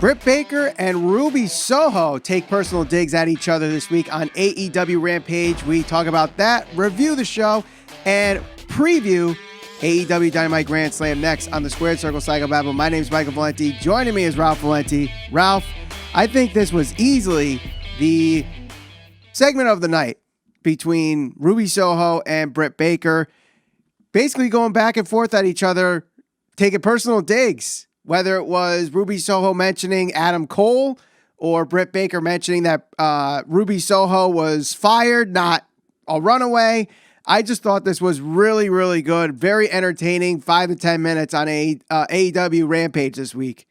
Britt Baker and Ruby Soho take personal digs at each other this week on AEW Rampage. We talk about that, review the show, and preview AEW Dynamite Grand Slam next on the Squared Circle Psycho Babble. My name is Michael Valenti. Joining me is Ralph Valenti. Ralph, I think this was easily the segment of the night between Ruby Soho and Britt Baker, basically going back and forth at each other, taking personal digs. Whether it was Ruby Soho mentioning Adam Cole or Britt Baker mentioning that Ruby Soho was fired, not a runaway. I just thought this was really, really good. Very entertaining. 5 to 10 minutes on AEW Rampage this week.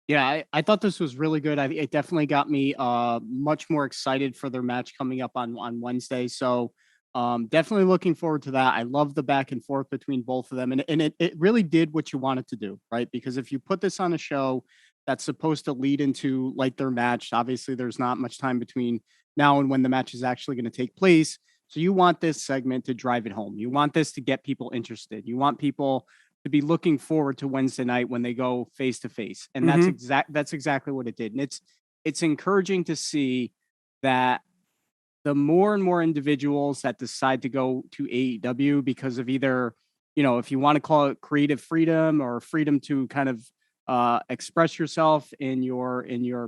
Yeah, I thought this was really good. It definitely got me much more excited for their match coming up on Wednesday. So definitely looking forward to that. I love the back and forth between both of them. And it really did what you wanted to do, right? Because if you put this on a show that's supposed to lead into like their match, obviously there's not much time between now and when the match is actually going to take place. So you want this segment to drive it home. You want this to get people interested. You want people to be looking forward to Wednesday night when they go face to face. And that's exactly what it did. And it's encouraging to see that the more and more individuals that decide to go to AEW because of either, if you want to call it creative freedom or freedom to kind of express yourself in your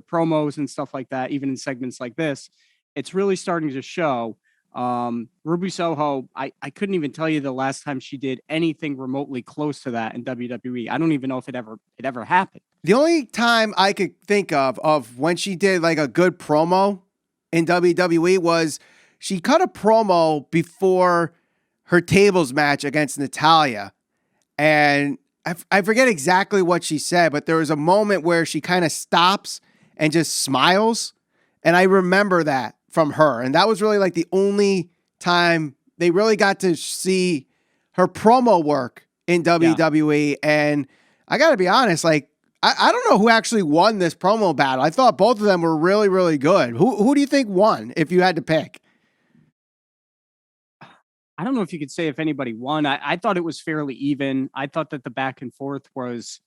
promos and stuff like that, even in segments like this, it's really starting to show. Ruby Soho, I couldn't even tell you the last time she did anything remotely close to that in WWE. I don't even know if it ever happened. The only time I could think of when she did like a good promo in WWE was she cut a promo before her tables match against Natalya. And I forget exactly what she said, but there was a moment where she kind of stops and just smiles. And I remember that from her. And that was really like the only time they really got to see her promo work in WWE. Yeah. And I got to be honest, like, I don't know who actually won this promo battle. I thought both of them were really, really good. Who do you think won if you had to pick? I don't know if you could say if anybody won. I thought it was fairly even. I thought that the back and forth was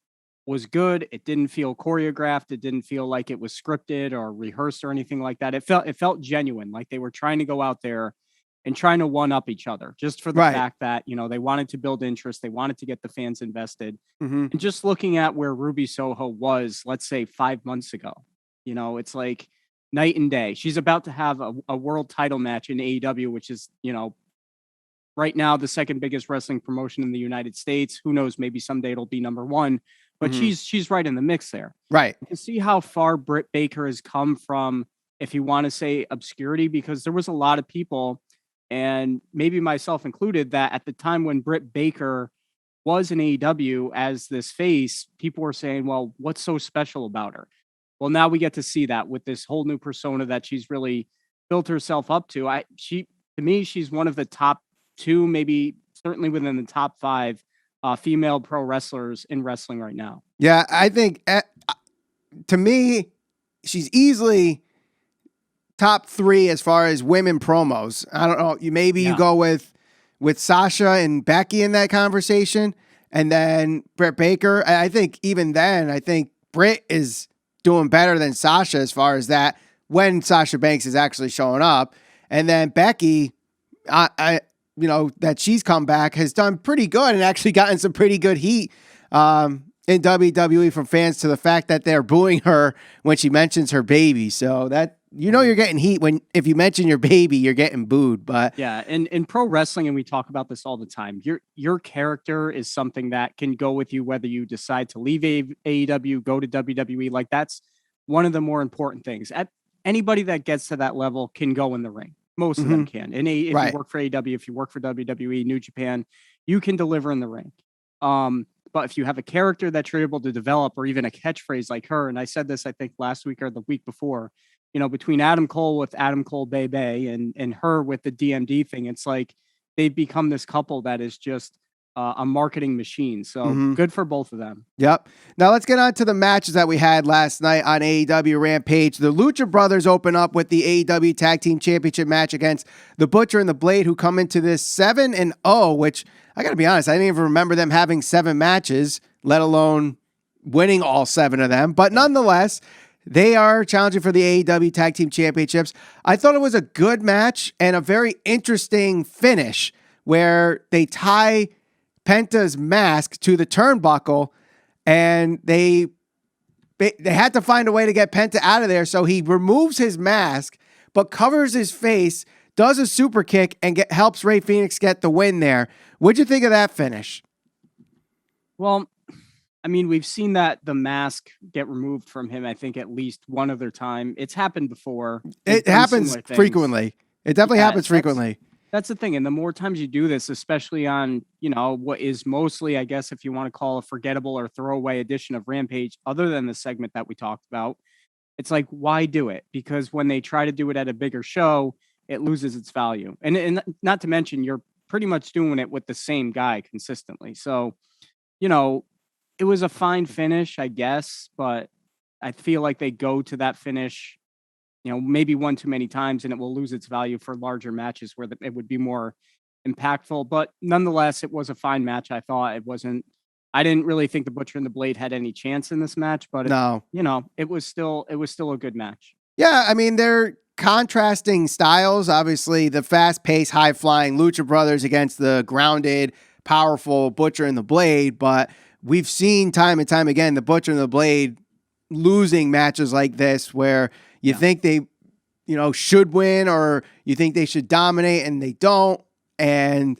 good. It didn't feel choreographed. It didn't feel like it was scripted or rehearsed or anything like that. It felt genuine, like they were trying to go out there and trying to one up each other just for the fact that, they wanted to build interest. They wanted to get the fans invested. Mm-hmm. And just looking at where Ruby Soho was, let's say 5 months ago, it's like night and day. She's about to have a world title match in AEW, which is, right now the second biggest wrestling promotion in the United States. Who knows? Maybe someday it'll be number one, but she's right in the mix there. Right. You can see how far Britt Baker has come from, if you want to say obscurity, because there was a lot of people, and maybe myself included, that at the time when Britt Baker was in AEW as this face, people were saying, well, what's so special about her? Well, now we get to see that with this whole new persona that she's really built herself up to. To me, she's one of the top 2, maybe certainly within the top 5 female pro wrestlers in wrestling right now. Yeah, I think to me, she's easily top 3 as far as women promos. I don't know. You go with Sasha and Becky in that conversation, and then Britt Baker. I think even then, I think Britt is doing better than Sasha as far as that when Sasha Banks is actually showing up, and then Becky, that she's come back has done pretty good and actually gotten some pretty good heat in WWE from fans, to the fact that they're booing her when she mentions her baby. So that, you're getting heat if you mention your baby, you're getting booed. But yeah, and in pro wrestling, and we talk about this all the time, your character is something that can go with you whether you decide to leave AEW, go to WWE. Like, that's one of the more important things. Anybody that gets to that level can go in the ring. Most of them can. And if you work for AEW, if you work for WWE, New Japan, you can deliver in the ring. But if you have a character that you're able to develop, or even a catchphrase like her, and I said this, I think last week or the week before, between Adam Cole with Adam Cole Bebe and her with the DMD thing, it's like they've become this couple that is just a marketing machine. So good for both of them. Yep. Now let's get on to the matches that we had last night on AEW Rampage. The Lucha Brothers open up with the AEW Tag Team Championship match against the Butcher and the Blade, who come into this 7-0, which I got to be honest, I didn't even remember them having 7 matches, let alone winning all 7 of them. But nonetheless, they are challenging for the AEW Tag Team Championships. I thought it was a good match and a very interesting finish where they tie Penta's mask to the turnbuckle, and they had to find a way to get Penta out of there. So he removes his mask, but covers his face, does a super kick, and helps Rey Fenix get the win there. What'd you think of that finish? Well, I mean, we've seen that the mask get removed from him, I think, at least one other time. It's happened before. It happens frequently. It definitely happens frequently. That's the thing. And the more times you do this, especially on, what is mostly, I guess, if you want to call a forgettable or throwaway edition of Rampage, other than the segment that we talked about, it's like, why do it? Because when they try to do it at a bigger show, it loses its value. And not to mention, you're pretty much doing it with the same guy consistently. So, it was a fine finish, I guess, but I feel like they go to that finish, maybe one too many times, and it will lose its value for larger matches where it would be more impactful. But nonetheless, it was a fine match. I thought I didn't really think the Butcher and the Blade had any chance in this match, but it was still a good match. Yeah. I mean, they're contrasting styles. Obviously the fast paced, high flying Lucha Brothers against the grounded, powerful Butcher and the Blade. But we've seen time and time again, the Butcher and the Blade losing matches like this where you think they, should win, or you think they should dominate and they don't. And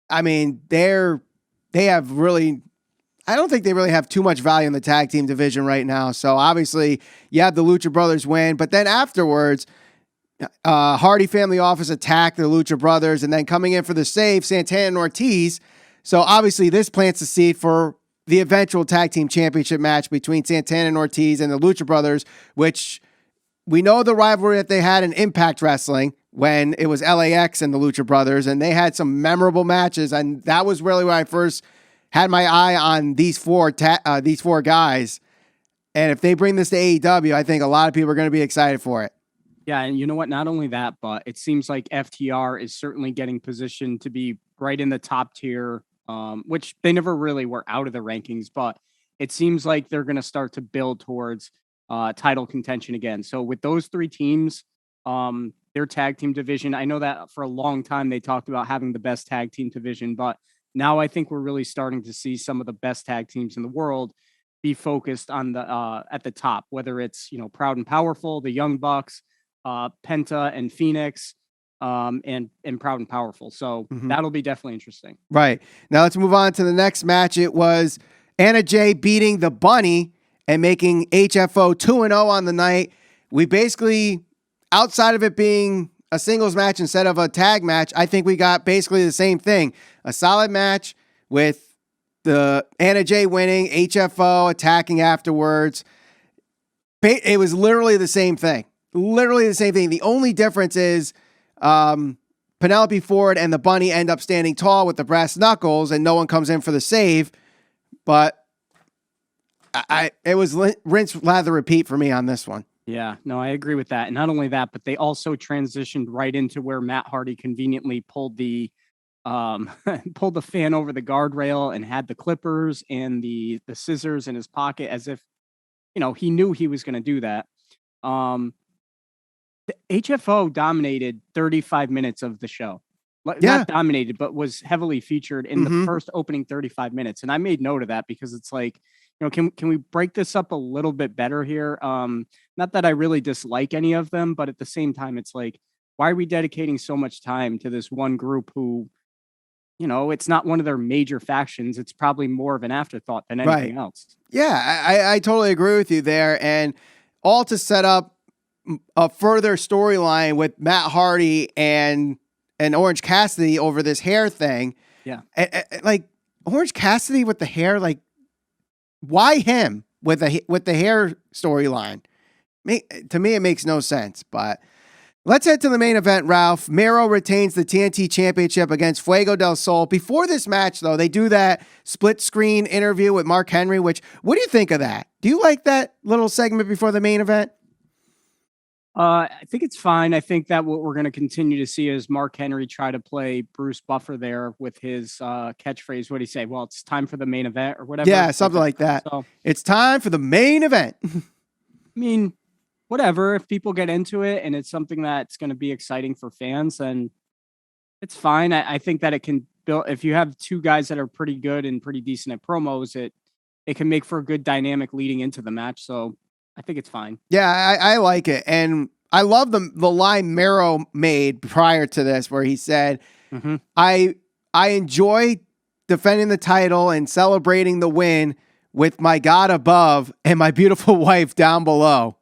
I mean, I don't think they really have too much value in the tag team division right now. So obviously you have the Lucha Brothers win, but then afterwards, Hardy Family Office attacked the Lucha Brothers, and then coming in for the save, Santana and Ortiz. So obviously this plants the seed for the eventual tag team championship match between Santana and Ortiz and the Lucha Brothers, which we know the rivalry that they had in Impact Wrestling when it was LAX and the Lucha Brothers, and they had some memorable matches. And that was really when I first had my eye on these four guys. And if they bring this to AEW, I think a lot of people are going to be excited for it. Yeah, and you know what? Not only that, but it seems like FTR is certainly getting positioned to be right in the top tier, which they never really were out of the rankings, but it seems like they're going to start to build towards title contention again. So with those 3 teams, their tag team division, I know that for a long time they talked about having the best tag team division, but now I think we're really starting to see some of the best tag teams in the world be focused on the at the top, whether it's Proud and Powerful, the Young Bucks, Penta and Phoenix, and Proud and Powerful. So that'll be definitely interesting. Right. Now let's move on to the next match. It was Anna Jay beating the Bunny and making HFO 2-0 on the night. We basically, outside of it being a singles match instead of a tag match, I think we got basically the same thing. A solid match with the Anna Jay winning, HFO attacking afterwards. It was literally the same thing. Literally the same thing. The only difference is Penelope Ford and the Bunny end up standing tall with the brass knuckles and no one comes in for the save. But it was rinse, lather, repeat for me on this one. Yeah, no, I agree with that. And not only that, but they also transitioned right into where Matt Hardy conveniently pulled the pulled the fan over the guardrail and had the clippers and the scissors in his pocket as if, he knew he was going to do that. The HFO dominated 35 minutes of the show. Not dominated, but was heavily featured in the first opening 35 minutes. And I made note of that because it's like, can we break this up a little bit better here? Not that I really dislike any of them, but at the same time, it's like, why are we dedicating so much time to this one group who, it's not one of their major factions. It's probably more of an afterthought than anything else. Yeah, I totally agree with you there. And all to set up a further storyline with Matt Hardy and Orange Cassidy over this hair thing. Yeah. Like Orange Cassidy with the hair, like why him with the hair storyline? To me, it makes no sense, but let's head to the main event, Ralph. Miro retains the TNT Championship against Fuego Del Sol. Before this match, though, they do that split screen interview with Mark Henry, what do you think of that? Do you like that little segment before the main event? I think it's fine. I think that what we're going to continue to see is Mark Henry try to play Bruce Buffer there with his catchphrase. What do you say? Well, it's time for the main event or whatever. Yeah, something like that. So, it's time for the main event. I mean, whatever. If people get into it and it's something that's going to be exciting for fans, then it's fine. I think that it can build. If you have two guys that are pretty good and pretty decent at promos, it can make for a good dynamic leading into the match. So I think it's fine. Yeah, I like it. And I love the line Miro made prior to this where he said, I enjoy defending the title and celebrating the win with my God above and my beautiful wife down below.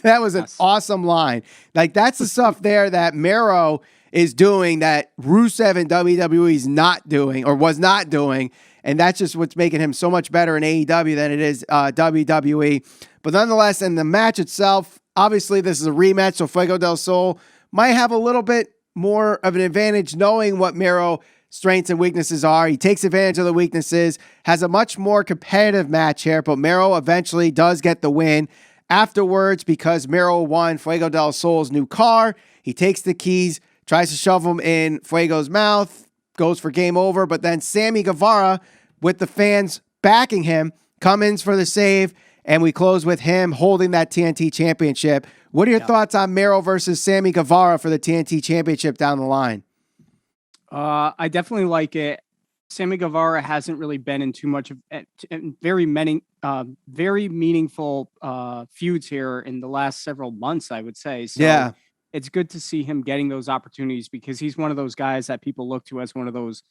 That was an awesome line. Like, that's the stuff there that Miro is doing that Rusev and WWE is not doing or was not doing. And that's just what's making him so much better in AEW than it is WWE. But nonetheless, in the match itself, obviously this is a rematch, so Fuego del Sol might have a little bit more of an advantage knowing what Miro's strengths and weaknesses are. He takes advantage of the weaknesses, has a much more competitive match here, but Miro eventually does get the win. Afterwards, because Miro won Fuego del Sol's new car, he takes the keys, tries to shove them in Fuego's mouth, goes for game over, but then Sammy Guevara, with the fans backing him, comes in for the save, and we close with him holding that TNT championship. What are your thoughts on Miro versus Sammy Guevara for the TNT championship down the line? I definitely like it. Sammy Guevara hasn't really been in too much of very meaningful feuds here in the last several months, I would say. So yeah. It's good to see him getting those opportunities because he's one of those guys that people look to as one of those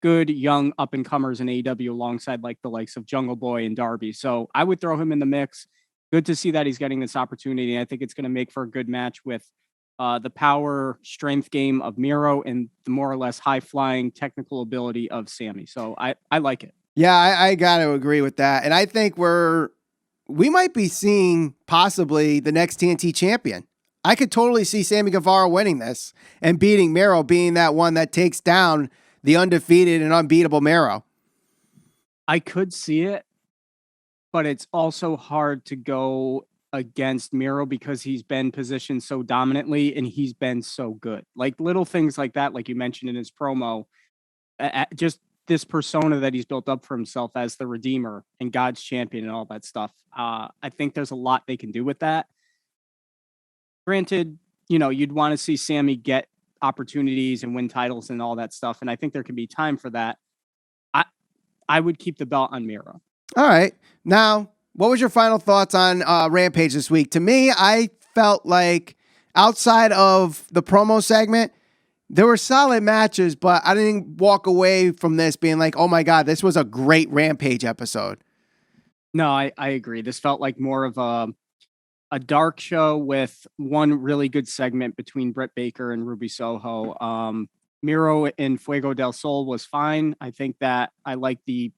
good young up and comers in AEW alongside like the likes of Jungle Boy and Darby. So I would throw him in the mix. Good to see that he's getting this opportunity. I think it's going to make for a good match with the power strength game of Miro and the more or less high flying technical ability of Sammy. So I like it. Yeah, I got to agree with that. And I think we might be seeing possibly the next TNT champion. I could totally see Sammy Guevara winning this and beating Miro, being that one that takes down the undefeated and unbeatable Miro. I could see it, but it's also hard to go against Miro because he's been positioned so dominantly and he's been so good. Like little things like that, like you mentioned in his promo, just this persona that he's built up for himself as the Redeemer and God's champion and all that stuff. I think there's a lot they can do with that. Granted, you'd want to see Sammy get opportunities and win titles and all that stuff. And I think there can be time for that. I would keep the belt on Miro. All right. Now, what was your final thoughts on Rampage this week? To me, I felt like outside of the promo segment, there were solid matches, but I didn't walk away from this being like, oh my God, this was a great Rampage episode. No, I agree. This felt like more of a dark show with one really good segment between Britt Baker and Ruby Soho. Miro in Fuego del Sol was fine. I think that I like the,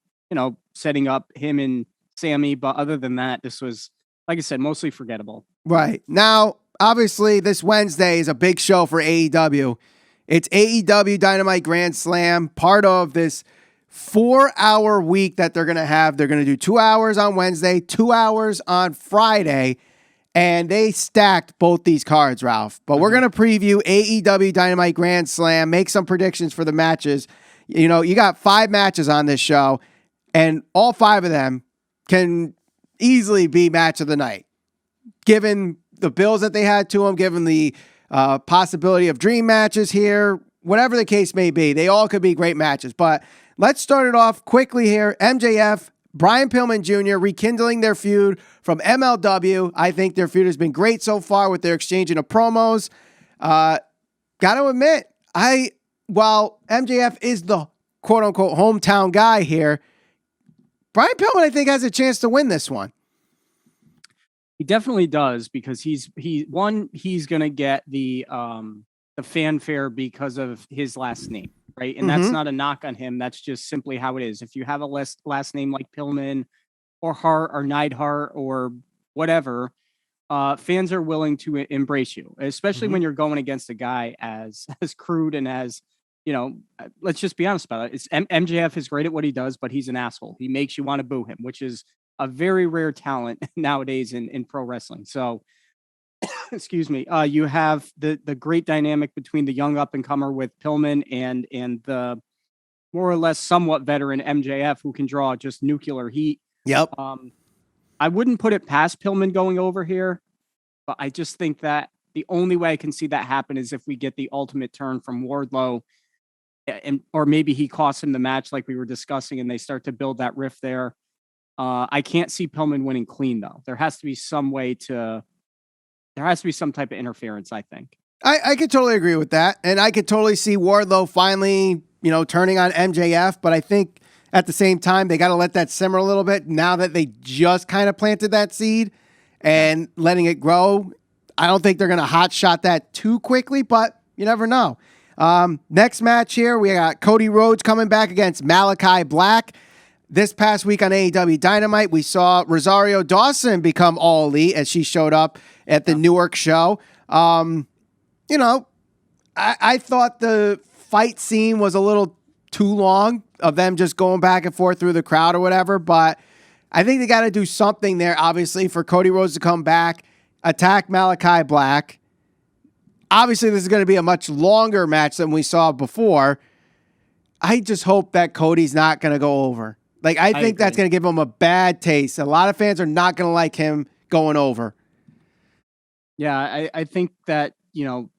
setting up him and Sammy. But other than that, this was, like I said, mostly forgettable. Right. Now, obviously, this Wednesday is a big show for AEW. It's AEW Dynamite Grand Slam, part of this 4-hour week that they're going to have. They're going to do 2 hours on Wednesday, 2 hours on Friday. And they stacked both these cards, Ralph. But we're going to preview AEW Dynamite Grand Slam, make some predictions for the matches. You got 5 matches on this show, and all 5 of them can easily be match of the night. Given the bills that they had to them, given the possibility of dream matches here, whatever the case may be, they all could be great matches. But let's start it off quickly here. MJF, Brian Pillman Jr. rekindling their feud from MLW. I think their feud has been great so far with their exchanging of promos. Got to admit, while MJF is the quote-unquote hometown guy here, Brian Pillman, I think, has a chance to win this one. He definitely does because he's going to get the fanfare because of his last name. Right. And that's not a knock on him. That's just simply how it is. If you have a last name like Pillman or Hart or Neidhart or whatever, fans are willing to embrace you, especially when you're going against a guy as crude and as, let's just be honest about it. MJF is great at what he does, but he's an asshole. He makes you want to boo him, which is a very rare talent nowadays in pro wrestling. So excuse me, you have the great dynamic between the young up and comer with Pillman and the more or less somewhat veteran MJF, who can draw just nuclear heat. Yep. I wouldn't put it past Pillman going over here, but I just think that the only way I can see that happen is if we get the ultimate turn from Wardlow, or maybe he costs him the match like we were discussing, and they start to build that rift there. I can't see Pillman winning clean though. There has to be some type of interference, I think. I could totally agree with that. And I could totally see Wardlow finally, turning on MJF. But I think at the same time, they got to let that simmer a little bit now that they just kind of planted that seed and letting it grow. I don't think they're going to hot shot that too quickly, but you never know. Next match here, we got Cody Rhodes coming back against Malakai Black. This past week on AEW Dynamite, we saw Rosario Dawson become All Elite as she showed up at the Newark show. I thought the fight scene was a little too long of them just going back and forth through the crowd or whatever, but I think they got to do something there, obviously, for Cody Rhodes to come back, attack Malakai Black. Obviously, this is going to be a much longer match than we saw before. I just hope that Cody's not going to go over. I think that's going to give him a bad taste. A lot of fans are not going to like him going over. Yeah, I think that,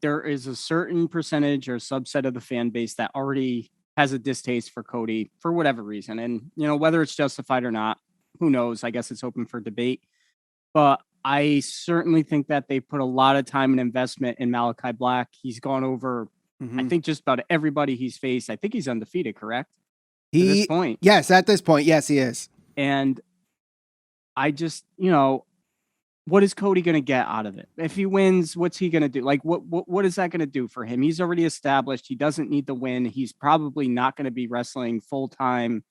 there is a certain percentage or subset of the fan base that already has a distaste for Cody for whatever reason. And, whether it's justified or not, who knows? I guess it's open for debate. But I certainly think that they put a lot of time and investment in Malakai Black. He's gone over, I think, just about everybody he's faced. I think he's undefeated, correct? At this point. Yes, at this point, yes, he is. And I just, what is Cody going to get out of it? If he wins, what's he going to do? What is that going to do for him? He's already established. He doesn't need to win. He's probably not going to be wrestling full time.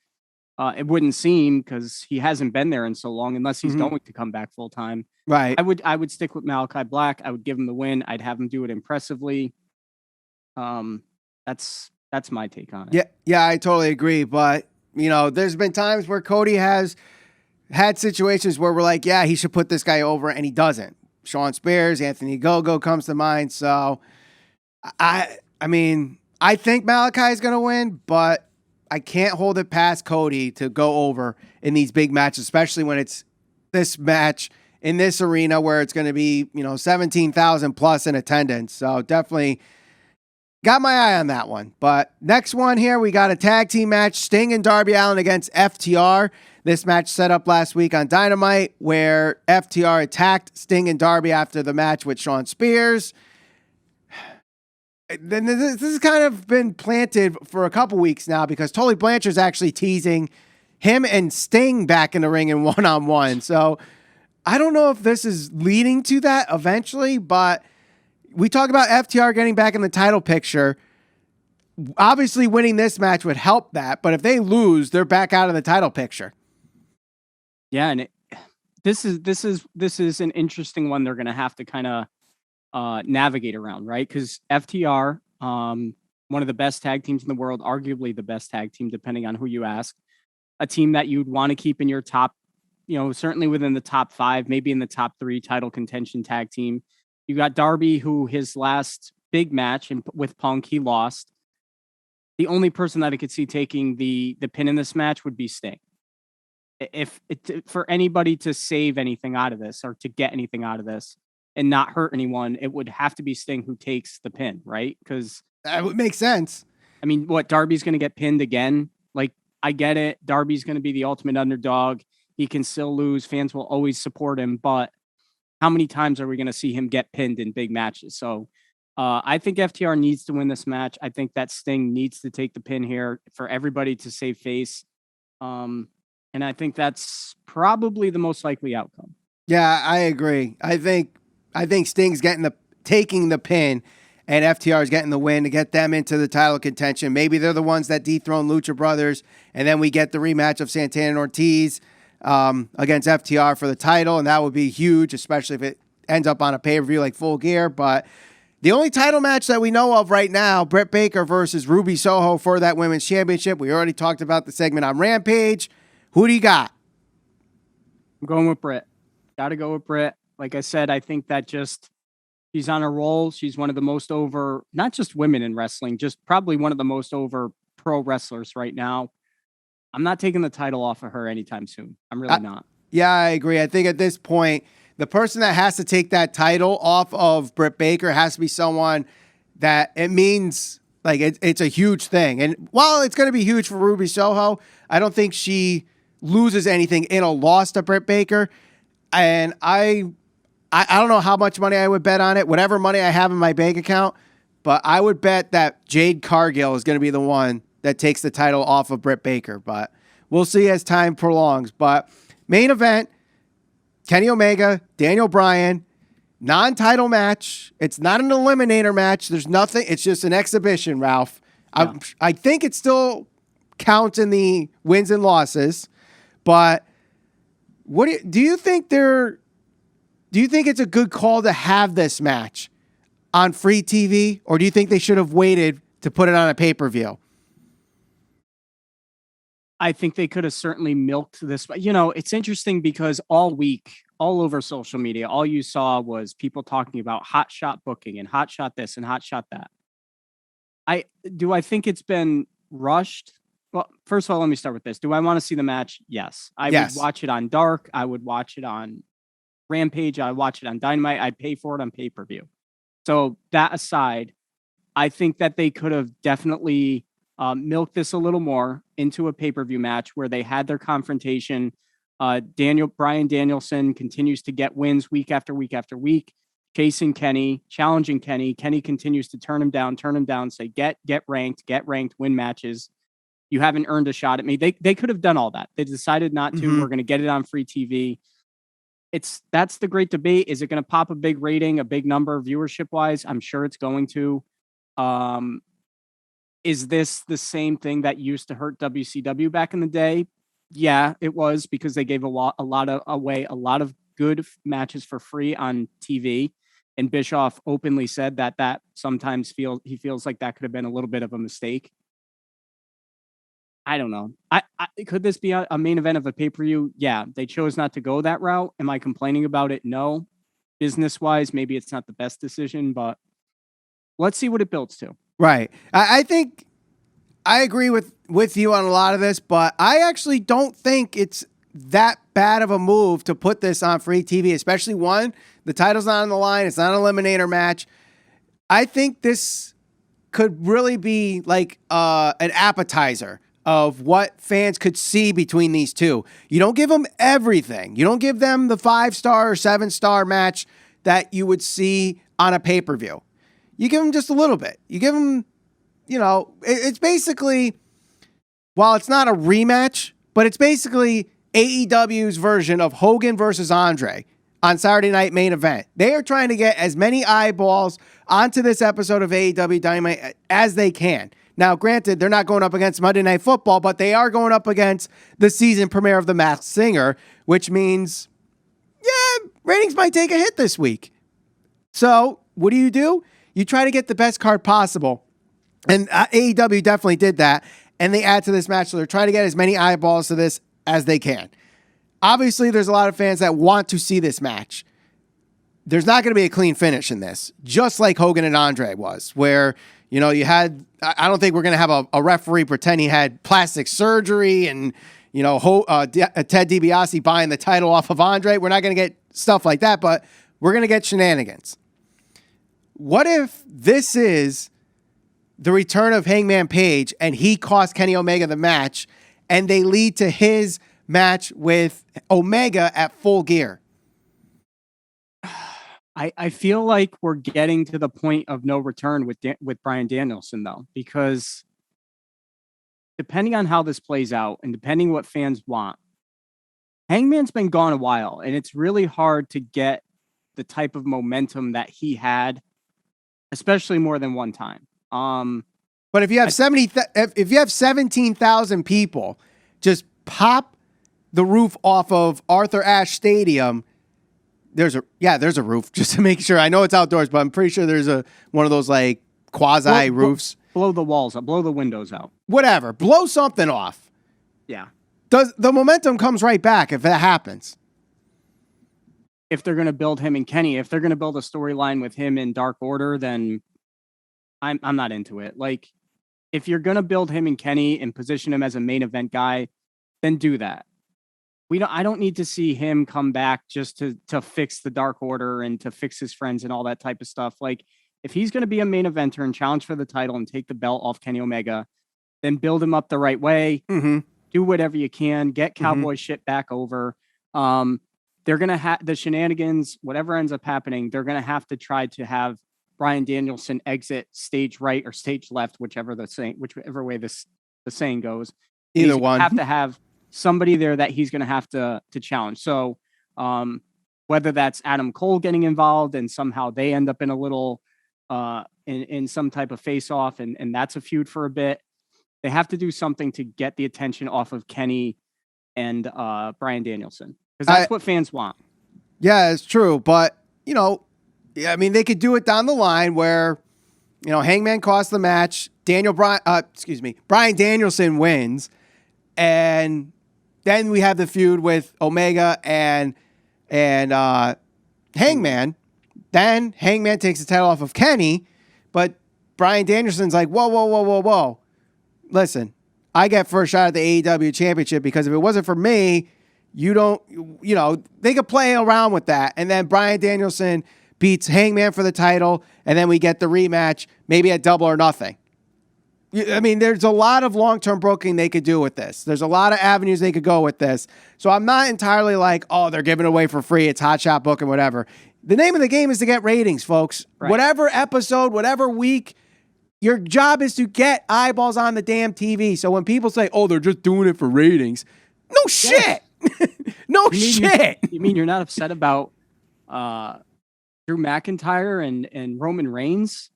It wouldn't seem, because he hasn't been there in so long, unless he's going to come back full time. Right. I would stick with Malakai Black. I would give him the win. I'd have him do it impressively. That's my take on it. Yeah, I totally agree. But, there's been times where Cody has had situations where we're like, yeah, he should put this guy over, and he doesn't. Sean Spears, Anthony Gogo comes to mind. So, I think Malakai is going to win, but I can't hold it past Cody to go over in these big matches, especially when it's this match in this arena where it's going to be, 17,000 plus in attendance. So definitely got my eye on that one. But next one here, we got a tag team match, Sting and Darby Allin against FTR. This match set up last week on Dynamite, where FTR attacked Sting and Darby after the match with Sean Spears. Then this has kind of been planted for a couple weeks now, because Tully Blanchard's actually teasing him and Sting back in the ring in one-on-one. So I don't know if this is leading to that eventually, but we talk about FTR getting back in the title picture. Obviously, winning this match would help that, but if they lose, they're back out of the title picture. Yeah, and this is an interesting one. They're going to have to kind of navigate around, right? Because FTR, one of the best tag teams in the world, arguably the best tag team, depending on who you ask. A team that you'd want to keep in your top, certainly within the top 5, maybe in the top 3 title contention tag team. You got Darby, who his last big match with Punk, he lost. The only person that I could see taking the pin in this match would be Sting. If for anybody to save anything out of this, or to get anything out of this and not hurt anyone, it would have to be Sting who takes the pin, right? Because that would make sense. I mean, Darby's going to get pinned again? I get it. Darby's going to be the ultimate underdog. He can still lose. Fans will always support him, but how many times are we going to see him get pinned in big matches? So I think FTR needs to win this match. I think that Sting needs to take the pin here for everybody to save face. And I think that's probably the most likely outcome. Yeah, I agree. I think Sting's taking the pin, and FTR is getting the win to get them into the title contention. Maybe they're the ones that dethrone Lucha Brothers, and then we get the rematch of Santana and Ortiz against FTR for the title, and that would be huge, especially if it ends up on a pay-per-view like Full Gear. But the only title match that we know of right now, Britt Baker versus Ruby Soho for that women's championship. We already talked about the segment on Rampage. Who do you got? I'm going with Britt. Got to go with Britt. Like I said, I think that just She's on a roll. She's one of the most over, not just women in wrestling, just probably one of the most over pro wrestlers right now. I'm not taking the title off of her anytime soon. I'm really not. Yeah, I agree. I think at this point, the person that has to take that title off of Britt Baker has to be someone that it means like it's a huge thing. And while it's going to be huge for Ruby Soho, I don't think she loses anything in a loss to Britt Baker. And I don't know how much money I would bet on it, whatever money I have in my bank account, but I would bet that Jade Cargill is going to be the one that takes the title off of Britt Baker. But we'll see as time prolongs. But main event, Kenny Omega, Daniel Bryan, non-title match. It's not an eliminator match. There's nothing. It's just an exhibition, Ralph. Yeah. I think it still counts in the wins and losses. But what do you think do you think it's a good call to have this match on free TV, or do you think they should have waited to put it on a pay-per-view? I think they could have certainly milked this. You know, it's interesting because all week, all over social media, all you saw was people talking about hot shot booking and hot shot this and hot shot that. I think it's been rushed. Well, first of all, let me start with this. Do I want to see the match? Yes. I would watch it on Dark. I would watch it on Rampage. I watch it on Dynamite. I'd pay for it on pay-per-view. So that aside, I think that they could have definitely milked this a little more into a pay-per-view match where they had their confrontation. Bryan Danielson continues to get wins week after week after week, chasing Kenny, challenging Kenny. Kenny continues to turn him down, say, get ranked, win matches. You haven't earned a shot at me. They could have done all that. They decided not to. Mm-hmm. We're going to get it on free TV. That's the great debate. Is it going to pop a big rating, a big number viewership wise? I'm sure it's going to. Is this the same thing that used to hurt WCW back in the day? Yeah, it was, because they gave away a lot of good matches for free on TV. And Bischoff openly said that sometimes he feels like that could have been a little bit of a mistake. I don't know. Could this be a main event of a pay-per-view? Yeah, they chose not to go that route. Am I complaining about it? No. Business-wise, maybe it's not the best decision, but let's see what it builds to. Right. I think I agree with you on a lot of this, but I actually don't think it's that bad of a move to put this on free TV, especially one, the title's not on the line. It's not an eliminator match. I think this could really be like an appetizer of what fans could see between these two. You don't give them everything. You don't give them the 5-star or 7-star match that you would see on a pay-per-view. You give them just a little bit. You give them, it's basically, while it's not a rematch, but it's basically AEW's version of Hogan versus Andre on Saturday Night Main Event. They are trying to get as many eyeballs onto this episode of AEW Dynamite as they can. Now, granted, they're not going up against Monday Night Football, but they are going up against the season premiere of The Masked Singer, which means, ratings might take a hit this week. So, what do? You try to get the best card possible. And AEW definitely did that. And they add to this match. So they're trying to get as many eyeballs to this as they can. Obviously, there's a lot of fans that want to see this match. There's not going to be a clean finish in this, just like Hogan and Andre was, where, you had, I don't think we're going to have a referee pretend he had plastic surgery and, Ted DiBiase buying the title off of Andre. We're not going to get stuff like that, but we're going to get shenanigans. What if this is the return of Hangman Page and he cost Kenny Omega the match and they lead to his match with Omega at Full Gear? I feel like we're getting to the point of no return with Bryan Danielson, though, because depending on how this plays out and depending what fans want, Hangman's been gone a while, and it's really hard to get the type of momentum that he had, especially more than one time. But if you have 17,000 people, just pop the roof off of Arthur Ashe Stadium. There's a roof, just to make sure. I know it's outdoors, but I'm pretty sure there's one of those like quasi roofs. Blow the walls up, blow the windows out. Whatever, blow something off. Yeah. The momentum comes right back if that happens. if they're going to build him and Kenny. If they're going to build a storyline with him in Dark Order, then I'm not into it. Like, if you're going to build him and Kenny and position him as a main event guy, then do that. I don't need to see him come back just to fix the Dark Order and to fix his friends and all that type of stuff. Like, if he's going to be a main eventer and challenge for the title and take the belt off Kenny Omega, then build him up the right way. Mm-hmm. Do whatever you can. Get Cowboy shit back over. They're going to have the shenanigans, whatever ends up happening, they're going to have to try to have Bryan Danielson exit stage right or stage left, whichever way the saying goes. Either one. Have to have somebody there that he's going to have to challenge. So whether that's Adam Cole getting involved and somehow they end up in a little in some type of face off and that's a feud for a bit, they have to do something to get the attention off of Kenny and Bryan Danielson, because that's what fans want. Yeah, it's true. But, I mean, they could do it down the line where, Hangman costs the match. Bryan Danielson wins. And then we have the feud with Omega and Hangman. Then Hangman takes the title off of Kenny. But Bryan Danielson's like, whoa. Listen, I get first shot at the AEW championship because if it wasn't for me, they could play around with that. And then Bryan Danielson beats Hangman for the title. And then we get the rematch, maybe at Double or Nothing. I mean, there's a lot of long-term booking they could do with this. There's a lot of avenues they could go with this. So I'm not entirely like, oh, they're giving it away for free. It's hot shot booking, whatever. The name of the game is to get ratings, folks. Right. Whatever episode, whatever week, your job is to get eyeballs on the damn TV. So when people say, oh, they're just doing it for ratings, no shit. No shit. You mean you're not upset about Drew McIntyre and Roman Reigns?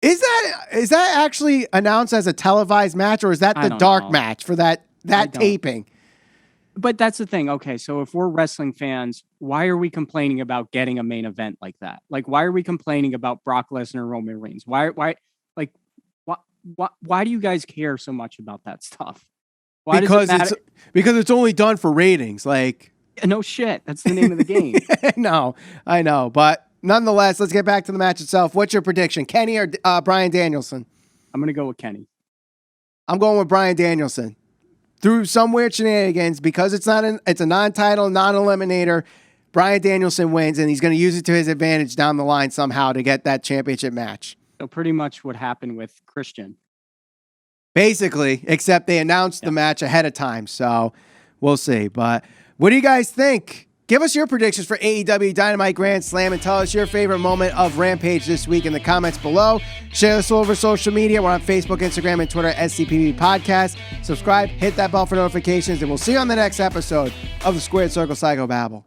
Is that actually announced as a televised match, or is that the dark match for that taping? But that's the thing. Okay, so if we're wrestling fans, why are we complaining about getting a main event like that? Like, why are we complaining about Brock Lesnar, Roman Reigns? Why do you guys care so much about that stuff? Why because it's only done for ratings. Like, no shit. That's the name of the game. No, I know, but nonetheless, let's get back to the match itself. What's your prediction, Kenny or Bryan Danielson? I'm gonna go with Kenny. I'm going with Bryan Danielson. Through some weird shenanigans, because it's a non-title, non-eliminator, Bryan Danielson wins, and he's going to use it to his advantage down the line somehow to get that championship match. So pretty much what happened with Christian. Basically, except they announced the match ahead of time, so we'll see. But what do you guys think? Give us your predictions for AEW Dynamite Grand Slam and tell us your favorite moment of Rampage this week in the comments below. Share this over social media. We're on Facebook, Instagram, and Twitter at SCPB Podcast. Subscribe, hit that bell for notifications, and we'll see you on the next episode of the Squared Circle Psycho Babble.